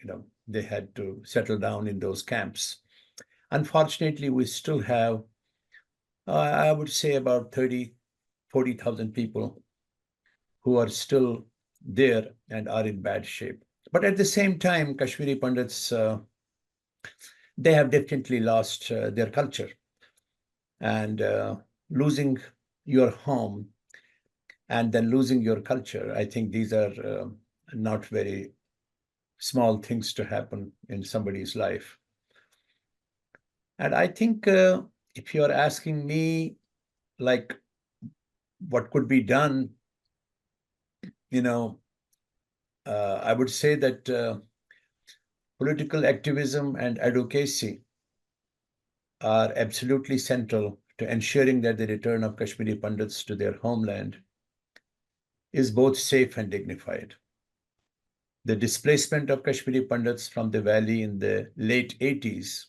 they had to settle down in those camps. Unfortunately, we still have, I would say, about 40,000 people who are still there and are in bad shape. But at the same time, Kashmiri pundits, they have definitely lost their culture. And losing your home and then losing your culture, I think these are not very small things to happen in somebody's life. And I think if you're asking me, like, what could be done, I would say that political activism and advocacy are absolutely central to ensuring that the return of Kashmiri pundits to their homeland is both safe and dignified. The displacement of Kashmiri pundits from the valley in the late 80s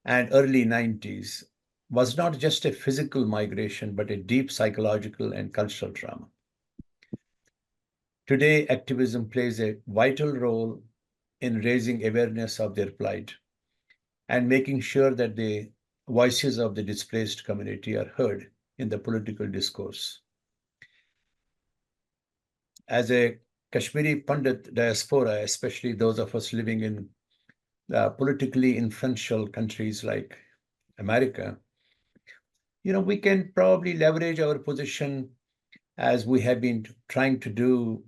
and early 90s was not just a physical migration, but a deep psychological and cultural trauma. Today, activism plays a vital role in raising awareness of their plight and making sure that the voices of the displaced community are heard in the political discourse. As a Kashmiri Pandit diaspora, especially those of us living in politically influential countries like America, we can probably leverage our position as we have been trying to do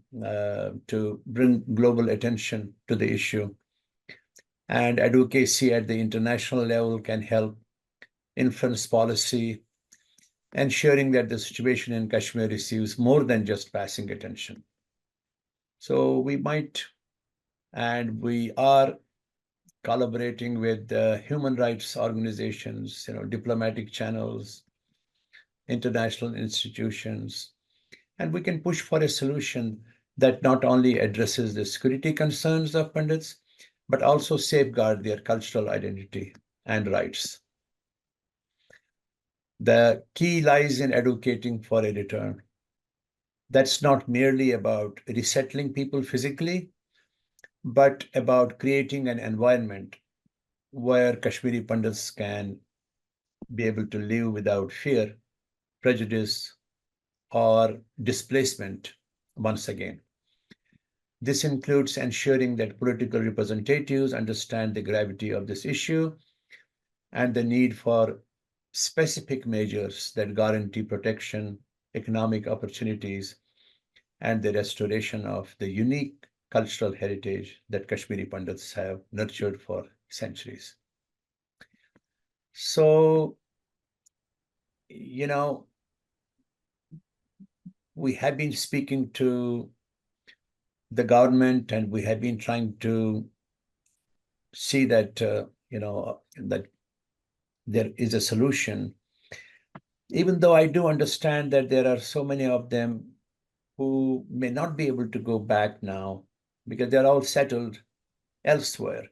to bring global attention to the issue. And advocacy at the international level can help influence policy, ensuring that the situation in Kashmir receives more than just passing attention. So we might, and we are collaborating with human rights organizations, diplomatic channels, international institutions, and we can push for a solution that not only addresses the security concerns of Pandits, but also safeguard their cultural identity and rights. The key lies in advocating for a return. That's not merely about resettling people physically, but about creating an environment where Kashmiri Pandits can be able to live without fear, prejudice, or displacement once again. This includes ensuring that political representatives understand the gravity of this issue and the need for specific measures that guarantee protection, economic opportunities, and the restoration of the unique cultural heritage that Kashmiri Pandits have nurtured for centuries. So, we have been speaking to the government, and we have been trying to see that, that there is a solution, even though I do understand that there are so many of them who may not be able to go back now because they're all settled elsewhere,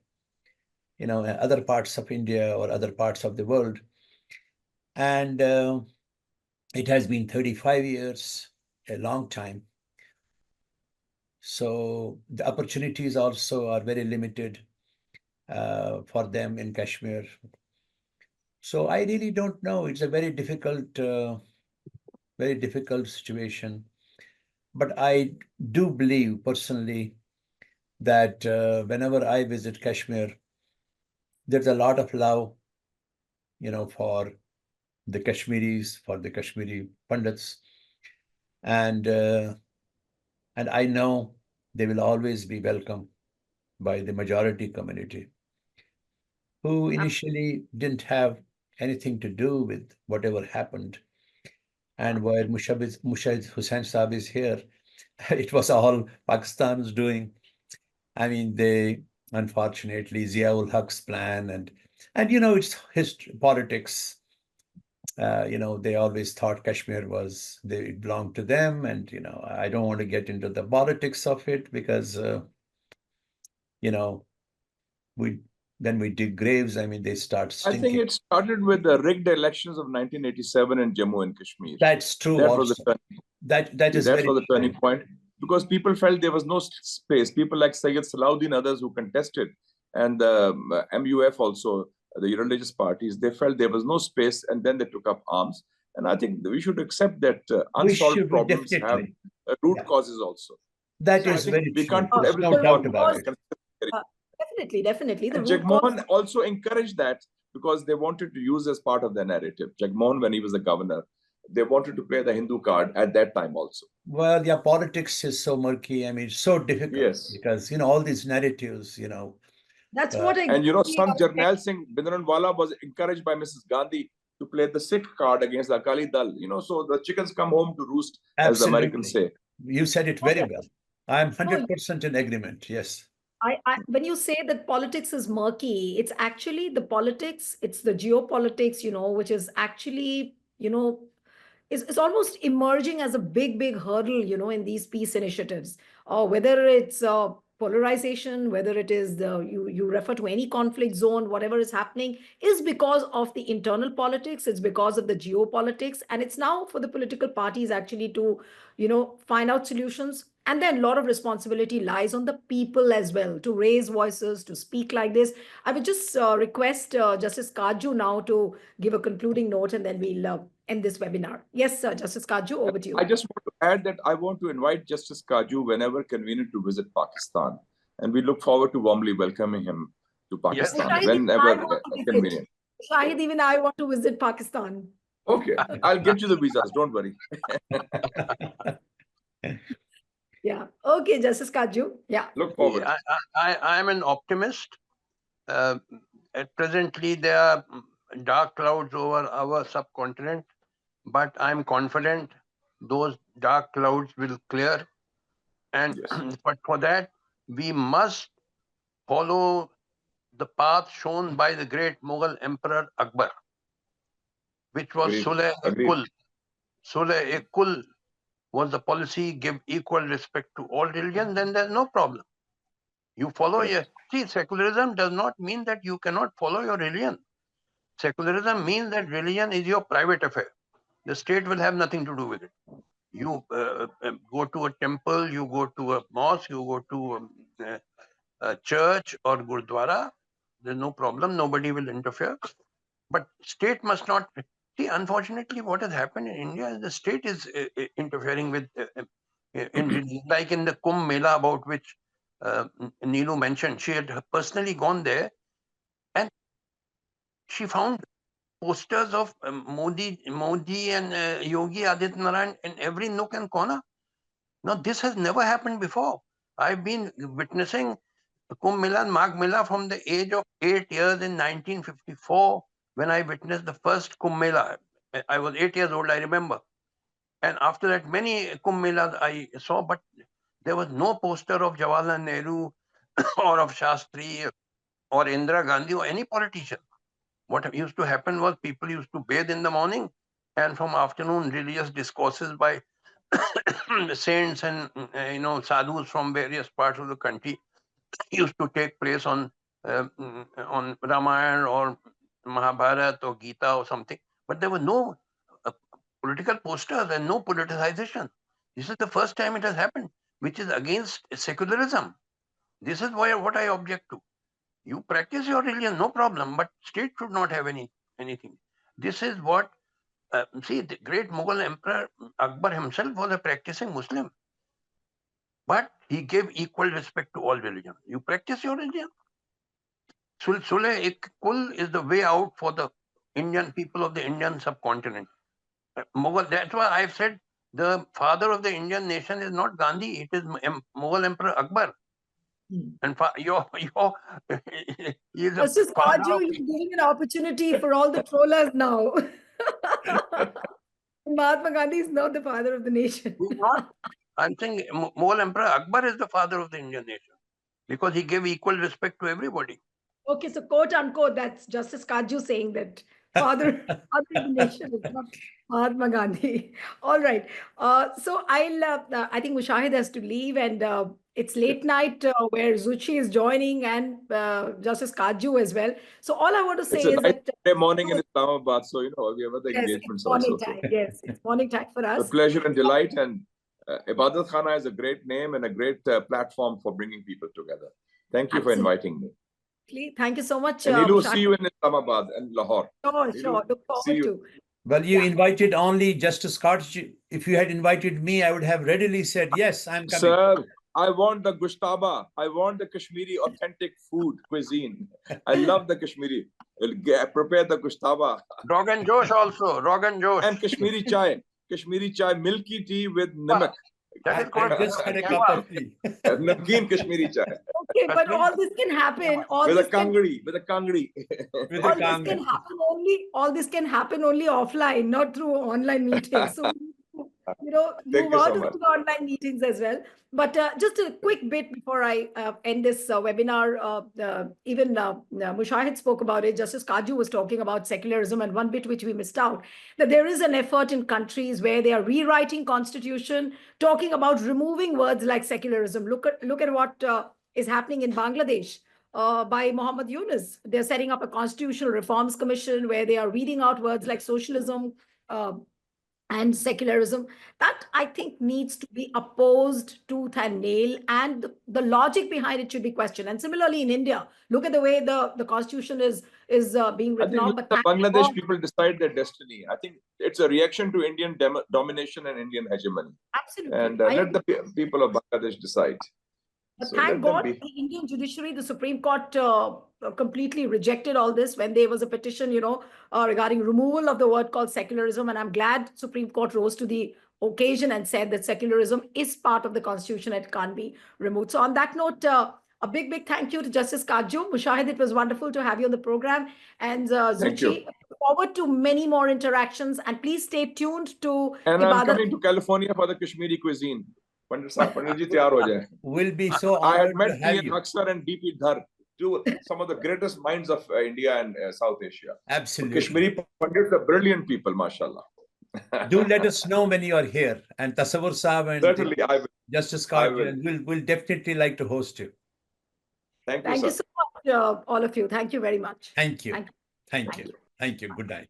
other parts of India or other parts of the world. And it has been 35 years, a long time. So the opportunities also are very limited for them in Kashmir. So I really don't know. It's a very difficult situation. But I do believe personally that whenever I visit Kashmir, there's a lot of love, for the Kashmiris, for the Kashmiri Pandits. And I know they will always be welcome by the majority community, who initially didn't have anything to do with whatever happened. And while Mushahid Husssan Saab is here, it was all Pakistan's doing. I mean, they, unfortunately, Ziaul Haq's plan and it's history, politics. They always thought Kashmir they belonged to them. And, I don't want to get into the politics of it because, when we dig graves, I mean, they start stinking. I think it started with the rigged elections of 1987 in Jammu and Kashmir. That's true. That also. was the that was the turning point, because people felt there was no space. People like Sayyid Salahuddin, others who contested, and the MUF also, the religious parties, they felt there was no space, and then they took up arms. And I think we should accept that unsolved problems have root causes also. That is very true. We can't put everything no doubt about it. Definitely. And Jagmohan also encouraged that because they wanted to use as part of their narrative. Jagmohan, when he was the governor, they wanted to play the Hindu card at that time also. Well, yeah, politics is so murky. I mean, it's so difficult. Yes. Because, all these narratives, That's what and Sant Jarnail Singh Bidranwala was encouraged by Mrs. Gandhi to play the Sikh card against the Akali Dal. So the chickens come home to roost, as the Americans say. You said it very well. I'm 100% in agreement. Yes. When you say that politics is murky, it's actually the politics, it's the geopolitics, which is actually, it's almost emerging as a big hurdle, in these peace initiatives, or whether it's polarization, whether it is you refer to any conflict zone, whatever is happening is because of the internal politics, it's because of the geopolitics, and it's now for the political parties actually to, find out solutions. And then a lot of responsibility lies on the people as well to raise voices, to speak like this. I would just request Justice Katju now to give a concluding note, and then we'll end this webinar. Yes, Justice Katju, over to you. I just want to add that I want to invite Justice Katju whenever convenient to visit Pakistan. And we look forward to warmly welcoming him to Pakistan whenever convenient. Shahid, even I want to visit Pakistan. Okay, I'll get you the visas. Don't worry. Yeah. Okay, Justice Katju. Yeah. Look forward. I am an optimist. Presently, there are dark clouds over our subcontinent, but I'm confident those dark clouds will clear. And Yes. but for that, we must follow the path shown by the great Mughal Emperor Akbar, which was Agreed. Sulh-e-Kul. Sulh-e-Kul was the policy, give equal respect to all religions, then there's no problem. You follow your, see, secularism does not mean that you cannot follow your religion. Secularism means that religion is your private affair. The state will have nothing to do with it. You go to a temple, you go to a mosque, you go to a church or Gurdwara, there's no problem, nobody will interfere. But state must not, see, unfortunately, what has happened in India is the state is interfering with, like in the Kumbh Mela about which Neelu mentioned, she had personally gone there and she found posters of Modi and Yogi Adityanath in every nook and corner. Now, this has never happened before. I've been witnessing Kumbh Mela and Magh Mela from the age of 8 years in 1954 when I witnessed the first Kumbh Mela. I was 8 years old, I remember. And after that, many Kumbh Melas I saw, but there was no poster of Jawaharlal Nehru or of Shastri or Indira Gandhi or any politician. What used to happen was people used to bathe in the morning, and from afternoon, religious discourses by saints and sadhus from various parts of the country used to take place on Ramayana or Mahabharata or Gita or something. But there were no political posters and no politicization. This is the first time it has happened, which is against secularism. This is what I object to. You practice your religion, no problem, but state should not have anything. This is what, see, the great Mughal Emperor Akbar himself was a practicing Muslim, but he gave equal respect to all religions. You practice your religion. Sulh-e-Kul is the way out for the Indian people of the Indian subcontinent. Mughal, that's why I've said the father of the Indian nation is not Gandhi, it is Mughal Emperor Akbar. And he is Justice the father Katju, of. you're giving an opportunity for all the trollers now. Mahatma Gandhi is not the father of the nation. He's not. I'm saying Mughal Emperor Akbar is the father of the Indian nation because he gave equal respect to everybody. Okay, so quote unquote, that's Justice Katju saying that father of the nation is not Mahatma Gandhi. All right. So I think Mushahid has to leave, and it's late night where Zutshi is joining and Justice Katju as well. So all I want to say It's a is nice that morning in Islamabad, so we have other yes, engagements it's morning also. time. Yes, it's morning time for It's us. a pleasure and delight, and Ibaadatkhana is a great name and a great platform for bringing people together. Thank you for inviting me. Thank you so much. And Neelu, Mushahid. see you in Islamabad and Lahore. Sure. Look forward to. Well, you invited only Justice Katju. If you had invited me, I would have readily said, yes, I'm coming. Sir, I want the gushtaba. I want the Kashmiri authentic food cuisine. I love the Kashmiri. Prepare the gushtaba. Rogan Josh also. Rogan Josh. And Kashmiri chai. Kashmiri chai, milky tea with namak. That is I just had a cup of tea. Namkeen Kashmiri chai. Okay, but all this can happen. With a kangri. With a kangri. All this can happen only offline, not through online meetings. So, move out of the online meetings as well. But just a quick bit before I end this webinar, even Mushahid spoke about it. Justice Katju was talking about secularism, and one bit which we missed out, that there is an effort in countries where they are rewriting constitution, talking about removing words like secularism. Look at what is happening in Bangladesh. By Muhammad Yunus. They're setting up a constitutional reforms commission where they are weeding out words like socialism and secularism. That, I think, needs to be opposed tooth and nail, and the logic behind it should be questioned. And similarly in India, look at the way the constitution is being written out. But the Bangladesh people decide their destiny. I think it's a reaction to Indian domination and Indian hegemony. Absolutely. And let the people of Bangladesh decide. So Thank let them God, be. the Indian judiciary, the Supreme Court completely rejected all this when there was a petition, regarding removal of the word called secularism. And I'm glad Supreme Court rose to the occasion and said that secularism is part of the constitution and it can't be removed. So on that note, a big, big thank you to Justice Katju. Mushahid, it was wonderful to have you on the program. And Thank you. Zutshi, forward to many more interactions. And please stay tuned to And I'm Ibadat. coming to California for the Kashmiri cuisine. Pandit ji, taiyar ho jaye. We'll be so I had honored met to have Ian you. Haksar and DP Dhar, some of the greatest minds of India and South Asia. Absolutely. Kashmiri Pandits are brilliant people, mashallah. Do let us know when you are here. And Tasawwur Saab and Certainly, I will. Justice I Katju, will. and we'll definitely like to host you. Thank you, Thank you sir. so much, all of you. Thank you very much. Thank you. Thank you. Thank you. Thank you. Good night.